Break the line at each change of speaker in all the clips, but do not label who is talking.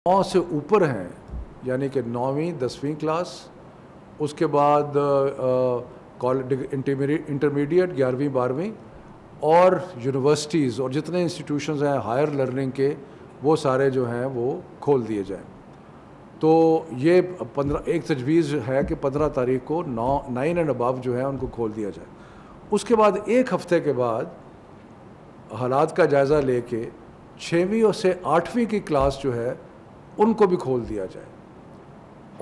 9 سے اوپر ہیں، یعنی کہ 9ویں 10ویں کلاس، اس کے بعد انٹرمیڈیٹ 11ویں 12ویں اور یونیورسٹیز اور جتنے انسٹیٹیوشنز ہیں ہائر لرننگ کے، وہ سارے جو ہیں وہ کھول دیے جائیں۔ تو یہ 15 ایک تجویز ہے کہ 15 تاریخ کو 9 اینڈ ابو جو ہیں ان کو کھول دیا جائے۔ اس کے بعد ایک ہفتے کے بعد حالات کا جائزہ لے کے 6ویں اور سے 8ویں کی کلاس جو ہے ان کو بھی کھول دیا جائے،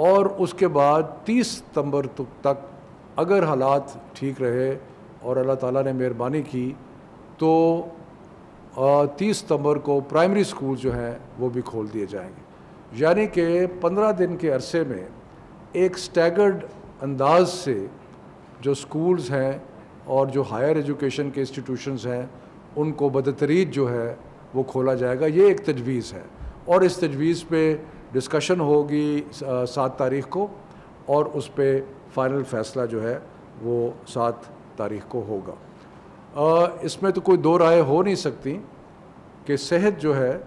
اور اس کے بعد 30 ستمبر تک اگر حالات ٹھیک رہے اور اللہ تعالیٰ نے مہربانی کی تو 30 ستمبر کو پرائمری اسکول جو ہیں وہ بھی کھول دیے جائیں گے۔ یعنی کہ 15 دن کے عرصے میں ایک سٹیگرڈ انداز سے جو سکولز ہیں اور جو ہائر ایجوکیشن کے انسٹیٹیوشنز ہیں ان کو بتدریج جو ہے وہ کھولا جائے گا۔ یہ ایک تجویز ہے، اور اس تجویز پہ ڈسکشن ہوگی 7 تاریخ کو، اور اس پہ فائنل فیصلہ جو ہے وہ 7 تاریخ کو ہوگا۔ اس میں تو کوئی دو رائے ہو نہیں سکتی کہ صحت جو ہے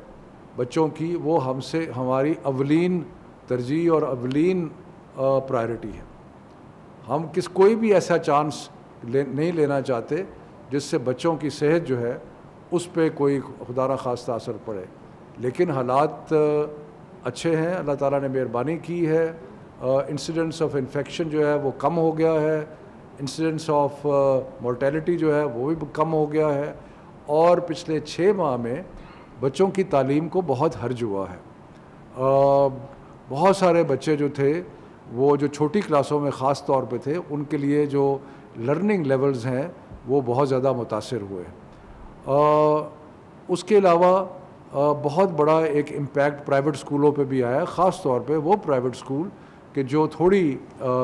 بچوں کی وہ ہماری اولین ترجیح اور اولین پرائرٹی ہے۔ ہم کوئی بھی ایسا چانس نہیں لینا چاہتے جس سے بچوں کی صحت جو ہے اس پہ کوئی خدا نخواستہ اثر پڑے، لیکن حالات اچھے ہیں، اللہ تعالیٰ نے مہربانی کی ہے، انسیڈنٹس آف انفیکشن جو ہے وہ کم ہو گیا ہے، انسیڈنٹس آف مورٹیلٹی جو ہے وہ بھی کم ہو گیا ہے، اور پچھلے 6 ماہ میں بچوں کی تعلیم کو بہت حرج ہوا ہے۔ بہت سارے بچے جو تھے وہ جو چھوٹی کلاسوں میں خاص طور پہ تھے، ان کے لیے جو لرننگ لیولز ہیں وہ بہت زیادہ متاثر ہوئے۔ اس کے علاوہ بہت بڑا ایک امپیکٹ پرائیویٹ اسکولوں پہ بھی آیا، خاص طور پہ وہ پرائیویٹ اسکول کہ جو تھوڑی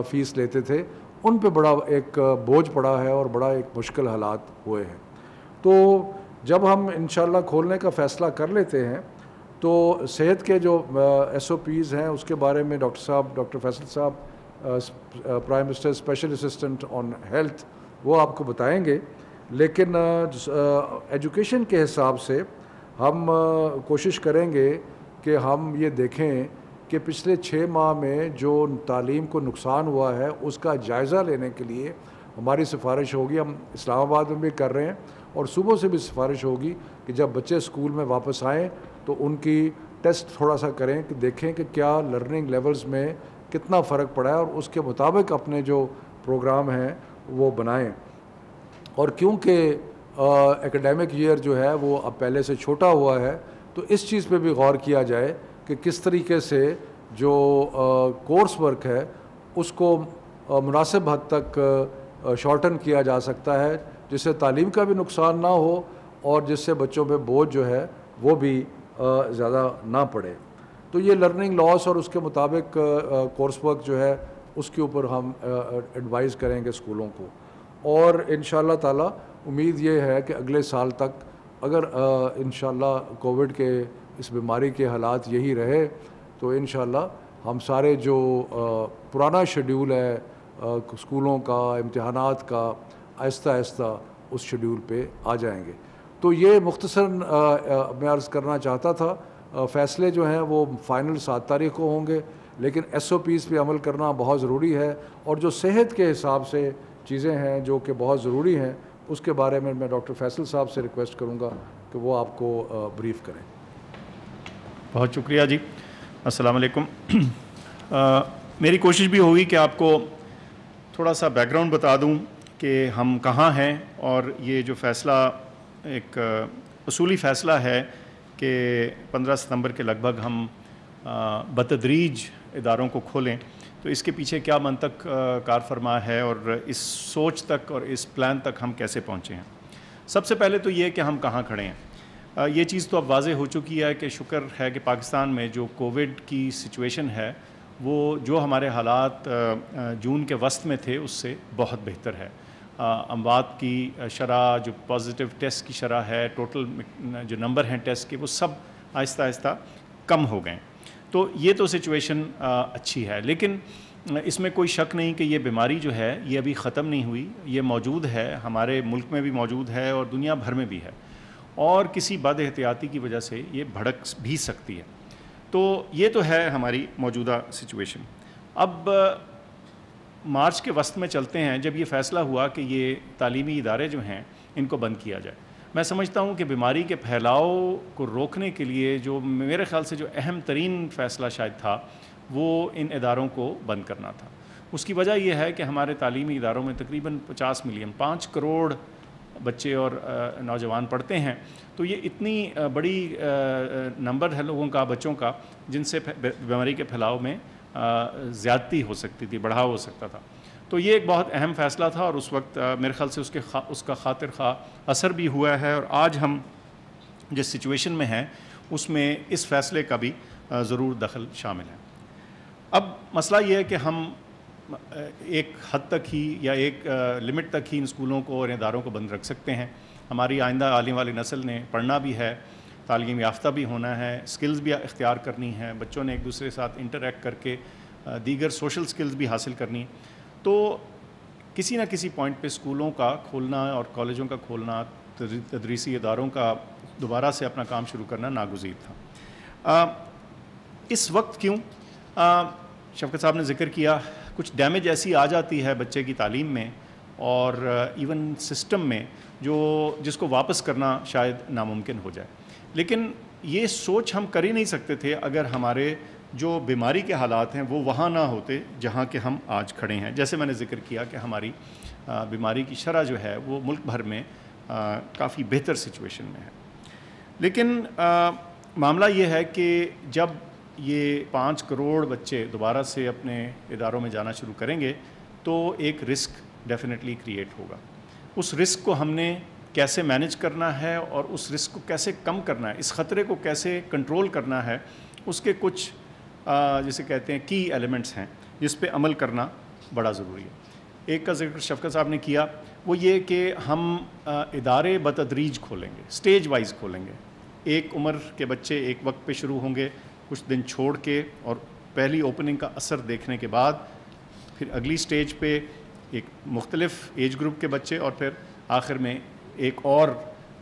فیس لیتے تھے ان پہ بڑا ایک بوجھ پڑا ہے اور بڑا ایک مشکل حالات ہوئے ہیں۔ تو جب ہم انشاءاللہ کھولنے کا فیصلہ کر لیتے ہیں تو صحت کے جو SOPs ہیں اس کے بارے میں ڈاکٹر فیصل صاحب prime minister special assistant on health وہ آپ کو بتائیں گے، لیکن ایجوکیشن کے حساب سے ہم کوشش کریں گے کہ ہم یہ دیکھیں کہ پچھلے 6 ماہ میں جو تعلیم کو نقصان ہوا ہے اس کا جائزہ لینے کے لیے ہماری سفارش ہوگی، ہم اسلام آباد میں بھی کر رہے ہیں اور صوبوں سے بھی سفارش ہوگی کہ جب بچے اسکول میں واپس آئیں تو ان کی ٹیسٹ تھوڑا سا کریں کہ دیکھیں کہ کیا لرننگ لیولز میں کتنا فرق پڑا ہے، اور اس کے مطابق اپنے جو پروگرام ہیں وہ بنائیں۔ اور کیونکہ ایکڈیمک ایئر جو ہے وہ اب پہلے سے چھوٹا ہوا ہے تو اس چیز پہ بھی غور کیا جائے کہ کس طریقے سے جو کورس ورک ہے اس کو مناسب حد تک شارٹن کیا جا سکتا ہے، جس سے تعلیم کا بھی نقصان نہ ہو اور جس سے بچوں پہ بوجھ جو ہے وہ بھی زیادہ نہ پڑے۔ تو یہ لرننگ لاس اور اس کے مطابق کورس ورک جو ہے اس کے اوپر ہم ایڈوائز کریں گے اسکولوں کو، اور انشاءاللہ تعالی امید یہ ہے کہ اگلے سال تک اگر انشاءاللہ کووڈ کے اس بیماری کے حالات یہی رہے تو انشاءاللہ ہم سارے جو پرانا شیڈیول ہے اسکولوں کا، امتحانات کا، آہستہ آہستہ اس شیڈیول پہ آ جائیں گے۔ تو یہ مختصر میں عرض کرنا چاہتا تھا۔ فیصلے جو ہیں وہ فائنل 7 تاریخ کو ہوں گے، لیکن SOPs پہ عمل کرنا بہت ضروری ہے، اور جو صحت کے حساب سے چیزیں ہیں جو کہ بہت ضروری ہیں اس کے بارے میں ڈاکٹر فیصل صاحب سے ریکویسٹ کروں گا کہ وہ آپ کو بریف کریں۔
بہت شکریہ جی، السلام علیکم۔ میری کوشش بھی ہوگی کہ آپ کو تھوڑا سا بیک گراؤنڈ بتا دوں کہ ہم کہاں ہیں، اور یہ جو فیصلہ ایک اصولی فیصلہ ہے کہ 15 ستمبر کے لگ بھگ ہم بتدریج اداروں کو کھولیں، تو اس کے پیچھے کیا منطق کار فرما ہے اور اس سوچ تک اور اس پلان تک ہم کیسے پہنچے ہیں۔ سب سے پہلے تو یہ کہ ہم کہاں کھڑے ہیں۔ یہ چیز تو اب واضح ہو چکی ہے کہ شکر ہے کہ پاکستان میں جو کووڈ کی سچویشن ہے وہ جو ہمارے حالات جون کے وسط میں تھے اس سے بہت بہتر ہے۔ اموات کی شرح، جو پازیٹیو ٹیسٹ کی شرح ہے، ٹوٹل جو نمبر ہیں ٹیسٹ کے، وہ سب آہستہ آہستہ کم ہو گئے۔ تو یہ تو سچویشن اچھی ہے، لیکن اس میں کوئی شک نہیں کہ یہ بیماری جو ہے یہ ابھی ختم نہیں ہوئی، یہ موجود ہے، ہمارے ملک میں بھی موجود ہے اور دنیا بھر میں بھی ہے، اور کسی بد احتیاطی کی وجہ سے یہ بھڑک بھی سکتی ہے۔ تو یہ تو ہے ہماری موجودہ سچویشن. اب مارچ کے وسط میں چلتے ہیں جب یہ فیصلہ ہوا کہ یہ تعلیمی ادارے جو ہیں ان کو بند کیا جائے. میں سمجھتا ہوں کہ بیماری کے پھیلاؤ کو روکنے کے لیے جو میرے خیال سے جو اہم ترین فیصلہ شاید تھا وہ ان اداروں کو بند کرنا تھا. اس کی وجہ یہ ہے کہ ہمارے تعلیمی اداروں میں تقریباً 50 ملین 5 کروڑ بچے اور نوجوان پڑھتے ہیں. تو یہ اتنی بڑی نمبر ہے لوگوں کا، بچوں کا، جن سے بیماری کے پھیلاؤ میں زیادتی ہو سکتی تھی، بڑھاؤ ہو سکتا تھا. تو یہ ایک بہت اہم فیصلہ تھا اور اس وقت میرے خیال سے اس کا خاطر خواہ اثر بھی ہوا ہے. اور آج ہم جس سچویشن میں ہیں اس میں اس فیصلے کا بھی ضرور دخل شامل ہے. اب مسئلہ یہ ہے کہ ہم ایک حد تک ہی یا ایک لمٹ تک ہی ان اسکولوں کو اور اداروں کو بند رکھ سکتے ہیں. ہماری آئندہ آنے والی نسل نے پڑھنا بھی ہے، تعلیم یافتہ بھی ہونا ہے، سکلز بھی اختیار کرنی ہے، بچوں نے ایک دوسرے کے ساتھ انٹریکٹ کر کے دیگر سوشل سکلز بھی حاصل کرنی. تو کسی نہ کسی پوائنٹ پہ اسکولوں کا کھولنا اور کالجوں کا کھولنا، تدریسی اداروں کا دوبارہ سے اپنا کام شروع کرنا ناگزیر تھا. اس وقت کیوں؟ شفقت صاحب نے ذکر کیا کچھ ڈیمیج ایسی آ جاتی ہے بچے کی تعلیم میں اور ایون سسٹم میں جس کو واپس کرنا شاید ناممکن ہو جائے. لیکن یہ سوچ ہم کر ہی نہیں سکتے تھے اگر ہمارے جو بیماری کے حالات ہیں وہ وہاں نہ ہوتے جہاں کہ ہم آج کھڑے ہیں. جیسے میں نے ذکر کیا کہ ہماری بیماری کی شرح جو ہے وہ ملک بھر میں کافی بہتر سچویشن میں ہے. لیکن معاملہ یہ ہے کہ جب یہ 5 کروڑ بچے دوبارہ سے اپنے اداروں میں جانا شروع کریں گے تو ایک رسک ڈیفینیٹلی کریٹ ہوگا. اس رسک کو ہم نے کیسے مینیج کرنا ہے اور اس رسک کو کیسے کم کرنا ہے، اس خطرے کو کیسے کنٹرول کرنا ہے، اس کے کچھ جسے کہتے ہیں کی ایلیمنٹس ہیں جس پہ عمل کرنا بڑا ضروری ہے. ایک کا ذکر شفقت صاحب نے کیا، وہ یہ کہ ہم ادارے بتدریج کھولیں گے، سٹیج وائز کھولیں گے. ایک عمر کے بچے ایک وقت پہ شروع ہوں گے، کچھ دن چھوڑ کے اور پہلی اوپننگ کا اثر دیکھنے کے بعد پھر اگلی سٹیج پہ ایک مختلف ایج گروپ کے بچے اور پھر آخر میں ایک اور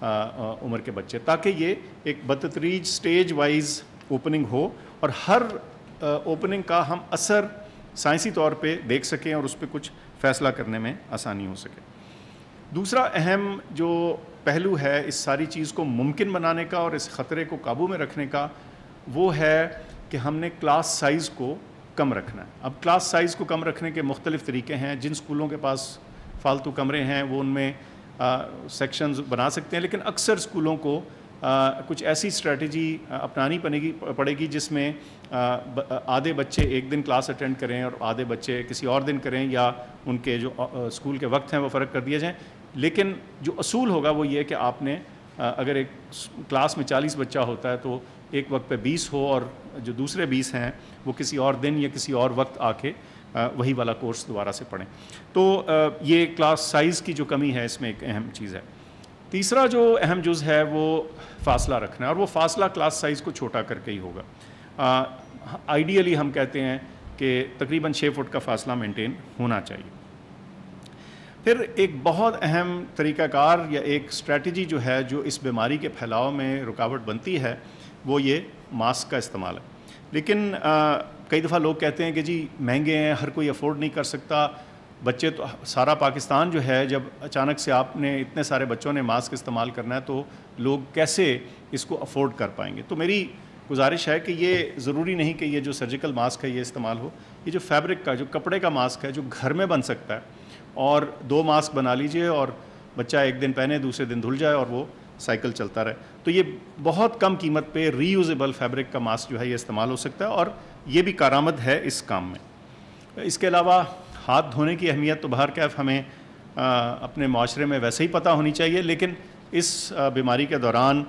عمر کے بچے، تاکہ یہ ایک بتدریج سٹیج وائز اوپننگ ہو اور ہر اوپننگ کا ہم اثر سائنسی طور پہ دیکھ سکیں اور اس پہ کچھ فیصلہ کرنے میں آسانی ہو سکے. دوسرا اہم جو پہلو ہے اس ساری چیز کو ممکن بنانے کا اور اس خطرے کو قابو میں رکھنے کا وہ ہے کہ ہم نے کلاس سائز کو کم رکھنا ہے. اب کلاس سائز کو کم رکھنے کے مختلف طریقے ہیں. جن اسکولوں کے پاس فالتو کمرے ہیں وہ ان میں سیکشنز بنا سکتے ہیں، لیکن اکثر اسکولوں کو کچھ ایسی اسٹریٹجی اپنانی پڑے گی جس میں آدھے بچے ایک دن کلاس اٹینڈ کریں اور آدھے بچے کسی اور دن کریں، یا ان کے جو اسکول کے وقت ہیں وہ فرق کر دیے جائیں. لیکن جو اصول ہوگا وہ یہ کہ آپ نے اگر ایک کلاس میں 40 بچہ ہوتا ہے تو ایک وقت پہ 20 ہو اور جو دوسرے 20 ہیں وہ کسی اور دن یا کسی اور وقت آ کے وہی والا کورس دوبارہ سے پڑھیں. تو یہ کلاس سائز کی جو کمی ہے اس میں ایک اہم چیز ہے. تیسرا جو اہم جز ہے وہ فاصلہ رکھنا ہے، اور وہ فاصلہ کلاس سائز کو چھوٹا کر کے ہی ہوگا. آئیڈیلی ہم کہتے ہیں کہ تقریباً 6 فٹ کا فاصلہ مینٹین ہونا چاہیے. پھر ایک بہت اہم طریقہ کار یا ایک اسٹریٹجی جو ہے جو اس بیماری کے پھیلاؤ میں رکاوٹ بنتی ہے وہ یہ ماسک کا استعمال ہے. لیکن کئی دفعہ لوگ کہتے ہیں کہ جی مہنگے ہیں، ہر کوئی افورڈ نہیں کر سکتا. بچے تو سارا پاکستان جو ہے، جب اچانک سے آپ نے اتنے سارے بچوں نے ماسک استعمال کرنا ہے تو لوگ کیسے اس کو افورڈ کر پائیں گے. تو میری گزارش ہے کہ یہ ضروری نہیں کہ یہ جو سرجیکل ماسک ہے یہ استعمال ہو. یہ جو فیبرک کا جو کپڑے کا ماسک ہے جو گھر میں بن سکتا ہے، اور 2 ماسک بنا لیجئے اور بچہ ایک دن پہنے دوسرے دن دھل جائے اور وہ سائیکل چلتا رہے. تو یہ بہت کم قیمت پہ ری یوزیبل فیبرک کا ماسک جو ہے یہ استعمال ہو سکتا ہے اور یہ بھی کارآمد ہے اس کام میں. اس کے علاوہ ہاتھ دھونے کی اہمیت تو بہر کیف ہمیں اپنے معاشرے میں ویسے ہی پتہ ہونی چاہیے، لیکن اس بیماری کے دوران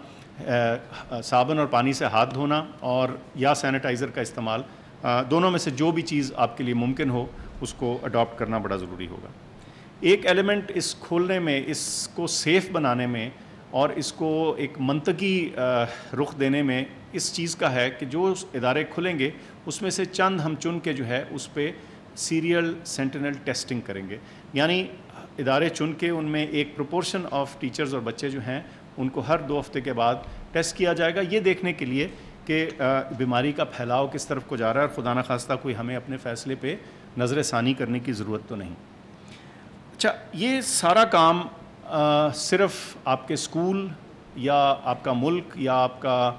صابن اور پانی سے ہاتھ دھونا اور یا سینیٹائزر کا استعمال، دونوں میں سے جو بھی چیز آپ کے لیے ممکن ہو اس کو اڈاپٹ کرنا بڑا ضروری ہوگا. ایک ایلیمنٹ اس کھولنے میں، اس کو سیف بنانے میں اور اس کو ایک منطقی رخ دینے میں اس چیز کا ہے کہ جو ادارے کھلیں گے اس میں سے چند ہم چن کے جو ہے اس پہ سیریل سینٹینل ٹیسٹنگ کریں گے. یعنی ادارے چن کے ان میں ایک پروپورشن آف ٹیچرز اور بچے جو ہیں ان کو ہر 2 ہفتے کے بعد ٹیسٹ کیا جائے گا، یہ دیکھنے کے لیے کہ بیماری کا پھیلاؤ کس طرف کو جا رہا ہے، اور خدا نخواستہ کوئی ہمیں اپنے فیصلے پہ نظر ثانی کرنے کی ضرورت تو نہیں۔ اچھا، یہ سارا کام صرف آپ کے اسکول یا آپ کا ملک یا آپ کا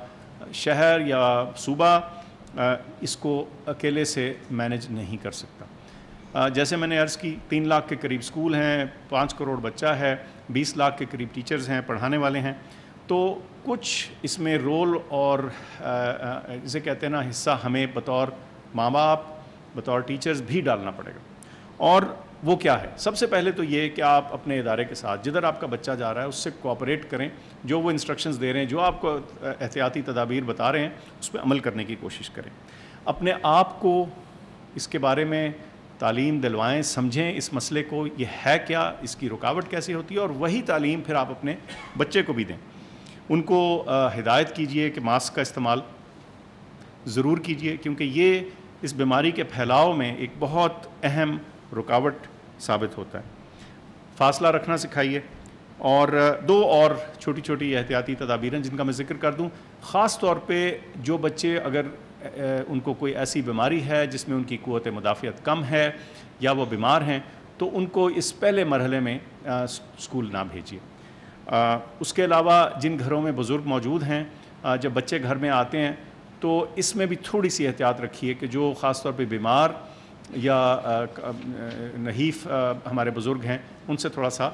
شہر یا صوبہ اس کو اکیلے سے مینج نہیں کر سکتا۔ جیسے میں نے عرض کی 3 لاکھ کے قریب اسکول ہیں، 5 کروڑ بچہ ہے، 20 لاکھ کے قریب ٹیچرز ہیں، پڑھانے والے ہیں، تو کچھ اس میں رول اور جسے کہتے ہیں نا حصہ ہمیں بطور ماں باپ بطور ٹیچرز بھی ڈالنا پڑے گا۔ اور وہ کیا ہے؟ سب سے پہلے تو یہ کہ آپ اپنے ادارے کے ساتھ جدھر آپ کا بچہ جا رہا ہے اس سے کوآپریٹ کریں، جو وہ انسٹرکشنز دے رہے ہیں، جو آپ کو احتیاطی تدابیر بتا رہے ہیں اس پہ عمل کرنے کی کوشش کریں۔ اپنے آپ کو اس کے بارے میں تعلیم دلوائیں، سمجھیں اس مسئلے کو، یہ ہے کیا، اس کی رکاوٹ کیسے ہوتی ہے، اور وہی تعلیم پھر آپ اپنے بچے کو بھی دیں۔ ان کو ہدایت کیجئے کہ ماسک کا استعمال ضرور کیجئے، کیونکہ یہ اس بیماری کے پھیلاؤ میں ایک بہت اہم رکاوٹ ثابت ہوتا ہے۔ فاصلہ رکھنا سکھائیے، اور 2 اور چھوٹی چھوٹی احتیاطی تدابیر ہیں جن کا میں ذکر کر دوں۔ خاص طور پہ جو بچے اگر ان کو کوئی ایسی بیماری ہے جس میں ان کی قوت مدافعت کم ہے یا وہ بیمار ہیں، تو ان کو اس پہلے مرحلے میں اسکول نہ بھیجیے۔ اس کے علاوہ جن گھروں میں بزرگ موجود ہیں، جب بچے گھر میں آتے ہیں تو اس میں بھی تھوڑی سی احتیاط رکھیے کہ جو خاص طور پہ بیمار یا نحیف ہمارے بزرگ ہیں ان سے تھوڑا سا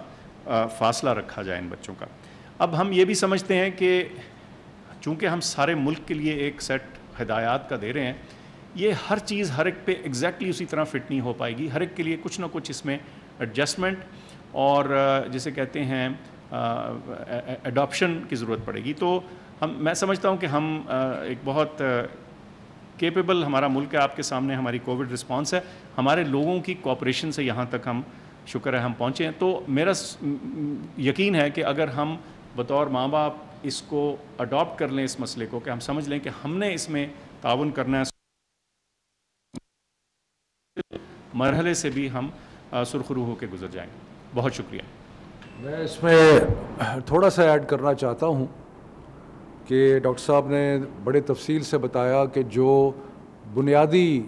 فاصلہ رکھا جائے ان بچوں کا۔ اب ہم یہ بھی سمجھتے ہیں کہ چونکہ ہم سارے ملک کے لیے ایک سیٹ ہدایات کا دے رہے ہیں، یہ ہر چیز ہر ایک پہ ایگزیکٹلی اسی طرح فٹ نہیں ہو پائے گی، ہر ایک کے لیے کچھ نہ کچھ اس میں ایڈجسٹمنٹ اور جسے کہتے ہیں ایڈاپشن کی ضرورت پڑے گی۔ تو میں سمجھتا ہوں کہ ہم ایک بہت کیپیبل ہمارا ملک ہے، آپ کے سامنے ہماری کووڈ رسپانس ہے، ہمارے لوگوں کی کوآپریشن سے یہاں تک ہم شکر ہے ہم پہنچے ہیں۔ تو میرا یقین ہے کہ اگر ہم بطور ماں باپ اس کو اڈاپٹ کر لیں، اس مسئلے کو، کہ ہم سمجھ لیں کہ ہم نے اس میں تعاون کرنا ہے، مرحلے سے بھی ہم سرخرو ہو کے گزر جائیں گے۔ بہت شکریہ۔
میں اس میں تھوڑا سا ایڈ کرنا چاہتا ہوں کہ ڈاکٹر صاحب نے بڑے تفصیل سے بتایا کہ جو بنیادی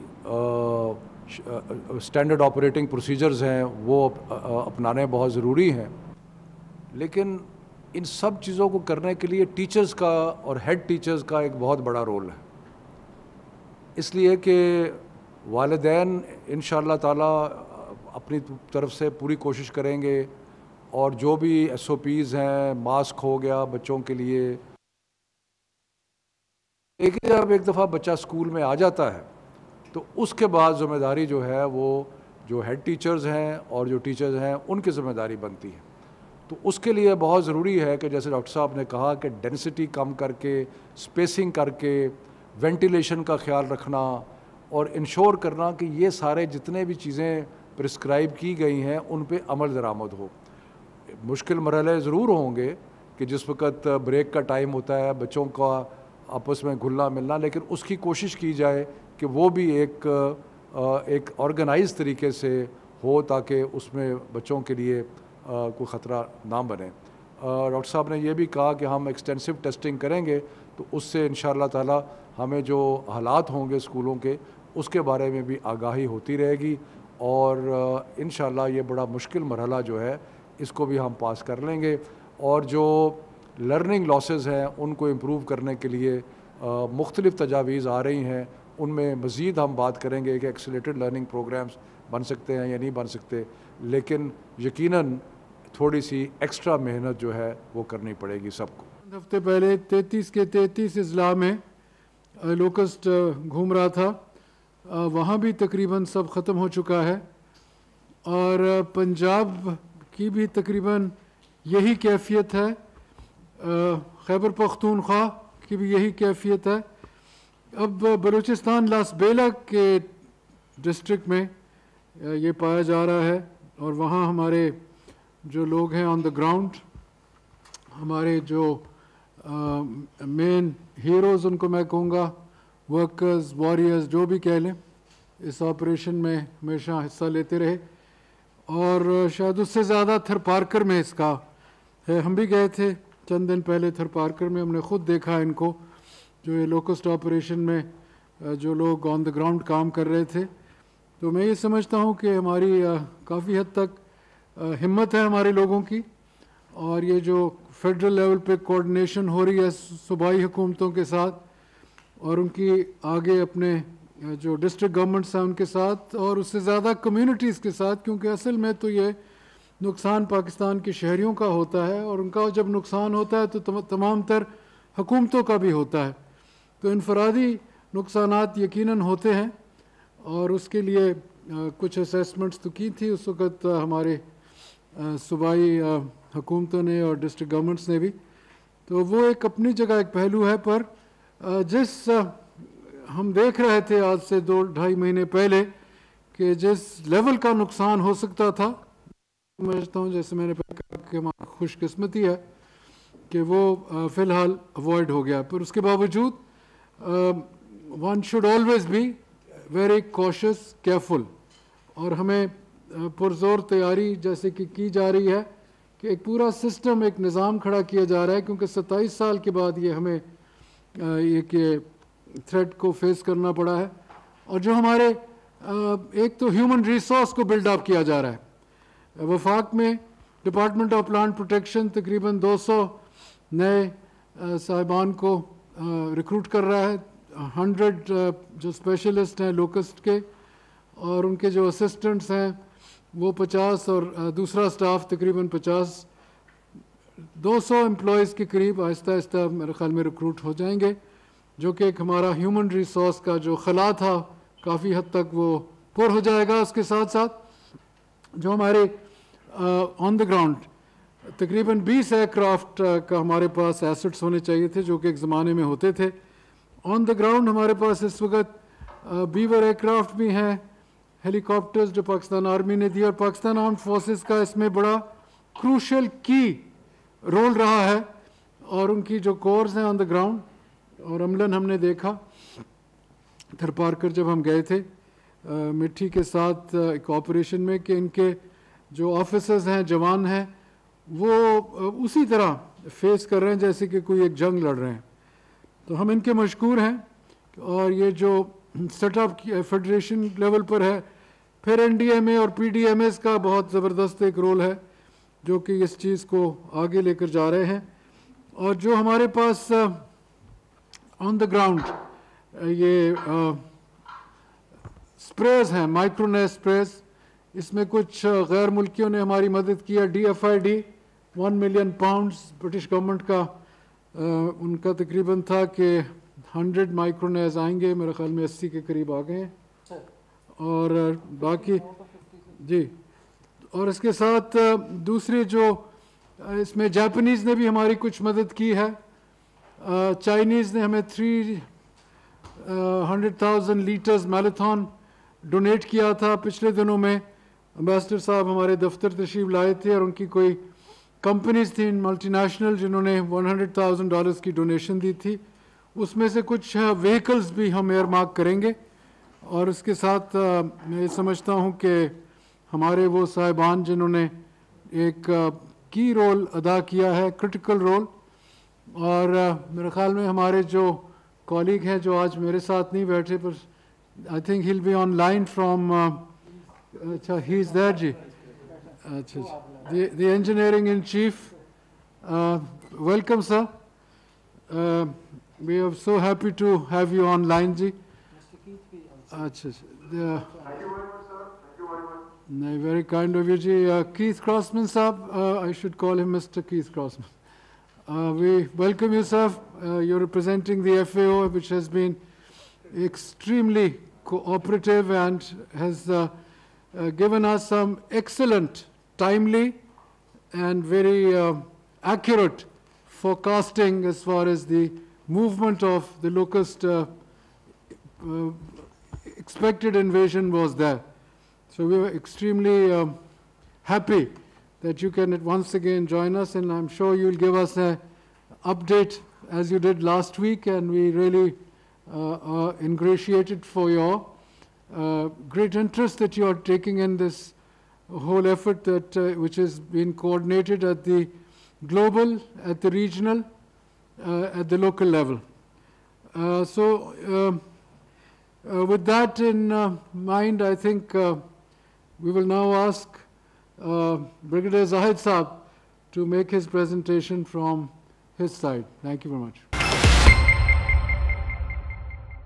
اسٹینڈرڈ آپریٹنگ پروسیجرز ہیں وہ اپنانے بہت ضروری ہیں، لیکن ان سب چیزوں کو کرنے کے لیے ٹیچرز کا اور ہیڈ ٹیچرز کا ایک بہت بڑا رول ہے، اس لیے کہ والدین انشاءاللہ تعالی اپنی طرف سے پوری کوشش کریں گے، اور جو بھی SOPs ہیں، ماسک ہو گیا بچوں کے لیے، جب ایک دفعہ بچہ اسکول میں آ جاتا ہے تو اس کے بعد ذمہ داری جو ہے وہ جو ہیڈ ٹیچرز ہیں اور جو ٹیچرز ہیں ان کی ذمہ داری بنتی ہے۔ تو اس کے لیے بہت ضروری ہے کہ جیسے ڈاکٹر صاحب نے کہا کہ ڈینسٹی کم کر کے، اسپیسنگ کر کے، وینٹیلیشن کا خیال رکھنا اور انشور کرنا کہ یہ سارے جتنے بھی چیزیں پرسکرائب کی گئی ہیں ان پہ عمل درآمد ہو۔ مشکل مرحلے ضرور ہوں گے کہ جس وقت بریک کا ٹائم ہوتا ہے بچوں کا آپس میں گھلنا ملنا، لیکن اس کی کوشش کی جائے کہ وہ بھی ایک آرگنائز طریقے سے ہو تاکہ اس میں بچوں کے لیے کوئی خطرہ نہ بنے۔ ڈاکٹر صاحب نے یہ بھی کہا کہ ہم ایکسٹینسو ٹیسٹنگ کریں گے تو اس سے انشاءاللہ تعالی ہمیں جو حالات ہوں گے اسکولوں کے اس کے بارے میں بھی آگاہی ہوتی رہے گی، اور انشاءاللہ یہ بڑا مشکل مرحلہ جو ہے اس کو بھی ہم پاس کر لیں گے، اور جو لرننگ لاسز ہیں ان کو امپروو کرنے کے لیے مختلف تجاویز آ رہی ہیں، ان میں مزید ہم بات کریں گے کہ ایکسیلیٹڈ لرننگ پروگرامز بن سکتے ہیں یا نہیں بن سکتے، لیکن یقیناً تھوڑی سی ایکسٹرا محنت جو ہے وہ کرنی پڑے گی سب کو۔
ہفتے پہلے 33 کے 33 اضلاع میں لوکسٹ گھوم رہا تھا، وہاں بھی تقریباً سب ختم ہو چکا ہے، اور پنجاب کی بھی تقریباً یہی کیفیت ہے، خیبر پختونخوا کی بھی یہی کیفیت ہے۔ اب بلوچستان لاس بیلا کے ڈسٹرکٹ میں یہ پایا جا رہا ہے، اور وہاں ہمارے جو لوگ ہیں آن دا گراؤنڈ، ہمارے جو مین ہیروز ان کو میں کہوں گا، ورکرز، واریئرز، جو بھی کہہ لیں، اس آپریشن میں ہمیشہ حصہ لیتے رہے، اور شاید اس سے زیادہ تھر پارکر میں اس کا ہے۔ ہم بھی گئے تھے چند دن پہلے تھر پارکر میں، ہم نے خود دیکھا ان کو جو یہ لوکسٹ آپریشن میں جو لوگ آن دا گراؤنڈ کام کر رہے تھے. تو میں یہ سمجھتا ہوں کہ ہماری کافی حد تک ہمت ہے ہمارے لوگوں کی, اور یہ جو فیڈرل لیول پہ کوآرڈینیشن ہو رہی ہے صوبائی حکومتوں کے ساتھ اور ان کی آگے اپنے جو ڈسٹرکٹ گورنمنٹس ہیں ان کے ساتھ, اور اس سے زیادہ کمیونٹیز کے ساتھ, کیونکہ اصل میں تو یہ نقصان پاکستان کے شہریوں کا ہوتا ہے, اور ان کا جب نقصان ہوتا ہے تو تمام تر حکومتوں کا بھی ہوتا ہے. تو انفرادی نقصانات یقیناً ہوتے ہیں, اور اس کے لیے کچھ اسیسمنٹس تو کی تھی اس وقت ہمارے صوبائی حکومتوں نے اور ڈسٹرکٹ گورنمنٹس نے بھی. تو وہ ایک اپنی جگہ ایک پہلو ہے, پر جس ہم دیکھ رہے تھے آج سے 2-2.5 مہینے پہلے کہ جس لیول کا نقصان ہو سکتا تھا, سمجھتا ہوں جیسے میں نے کہا کہ ہماری خوش قسمتی ہے کہ وہ فی الحال اوائڈ ہو گیا. پر اس کے باوجود one should always be very cautious careful, اور ہمیں پرزور تیاری جیسے کہ کی جا رہی ہے کہ ایک پورا سسٹم ایک نظام کھڑا کیا جا رہا ہے, کیونکہ 27 سال کے بعد یہ ہمیں یہ کہ تھریٹ کو فیس کرنا پڑا ہے. اور جو ہمارے ایک تو ہیومن ریسورس کو بلڈ اپ کیا جا رہا ہے. وفاق میں ڈپارٹمنٹ آف پلانٹ پروٹیکشن تقریباً 200 نئے صاحبان کو ریکروٹ کر رہا ہے, 100 جو اسپیشلسٹ ہیں لوکسٹ کے, اور ان کے جو اسسٹنٹس ہیں وہ 50, اور دوسرا سٹاف تقریباً 50, 200 امپلائیز کے قریب آہستہ آہستہ میرے خیال میں ریکروٹ ہو جائیں گے, جو کہ ایک ہمارا ہیومن ریسورس کا جو خلا تھا کافی حد تک وہ پر ہو جائے گا. اس کے ساتھ ساتھ جو ہمارے آن دا گراؤنڈ تقریباً 20 ایئر کرافٹ کا ہمارے پاس ایسٹس ہونے چاہیے تھے, جو کہ ایک زمانے میں ہوتے تھے. آن دا گراؤنڈ ہمارے پاس اس وقت بیور ایئر کرافٹ بھی ہیں, ہیلی کاپٹرز جو پاکستان آرمی نے دی, اور پاکستان آرمڈ فورسز کا اس میں بڑا کروشل کی رول رہا ہے, اور ان کی جو کورز ہیں آن دا گراؤنڈ. اور عملاً ہم نے دیکھا تھرپارکر جب ہم گئے تھے مٹھی کے ساتھ ایک آپریشن میں کہ ان کے جو آفیسرز ہیں, جوان ہیں, وہ اسی طرح فیس کر رہے ہیں جیسے کہ کوئی ایک جنگ لڑ رہے ہیں. تو ہم ان کے مشکور ہیں. اور یہ جو سیٹ اپ فیڈریشن لیول پر ہے, پھر این ڈی ایم اے اور پی ڈی ایم ایز کا بہت زبردست ایک رول ہے جو کہ اس چیز کو آگے لے کر جا رہے ہیں. اور جو ہمارے پاس آن دا گراؤنڈ یہ اسپریز ہیں, مائکرونیز اسپریز, اس میں کچھ غیر ملکیوں نے ہماری مدد کیا. D F I D 1 million pounds British government کا ان کا تقریباً تھا کہ 100 مائکرونیز آئیں گے, میرے خیال میں 80 کے قریب آ گئے ہیں. اور باقی جی, اور اس کے ساتھ دوسری جو اس میں جاپنیز نے بھی ہماری کچھ مدد کی ہے. چائنیز نے ہمیں 300,000 لیٹرز میلاتھون ڈونیٹ کیا تھا پچھلے دنوں میں. امبیسڈر صاحب ہمارے دفتر تشریف لائے تھے, اور ان کی کوئی کمپنیز تھیں ملٹی نیشنل جنہوں نے $100,000 کی ڈونیشن دی تھی. اس میں سے کچھ وہیکلز بھی ہم ایئر مارک کریں گے. اور اس کے ساتھ میں یہ سمجھتا ہوں کہ ہمارے وہ صاحبان جنہوں نے ایک کی رول ادا کیا ہے, کرٹیکل رول, اور میرے خیال میں ہمارے جو کالیگ ہیں جو آج میرے ساتھ نہیں بیٹھے, پر I think he'll be on line from, اچھا ہی از دیئر جی, اچھا the engineering in chief, welcome sir, we are so happy to have you on line جی. اچھا نہیں, ویری کائنڈ آف یو جی. کیتھ کراسمن صاحب, I should call him mister Keith Crossman. We welcome you, sir. You're representing the FAO, which has been extremely cooperative and has given us some excellent, timely, and very accurate forecasting as far as the movement of the locust expected invasion was there. So we were extremely happy that you can once again join us, and I'm sure you'll give us an update as you did last week, and we really are ingratiated for your great interest that you are taking in this whole effort that which has been coordinated at the global, at the regional, at the local level. With that in mind, I think we will now ask Brigadier Zahid Saab to make his presentation from his side. Thank you very much.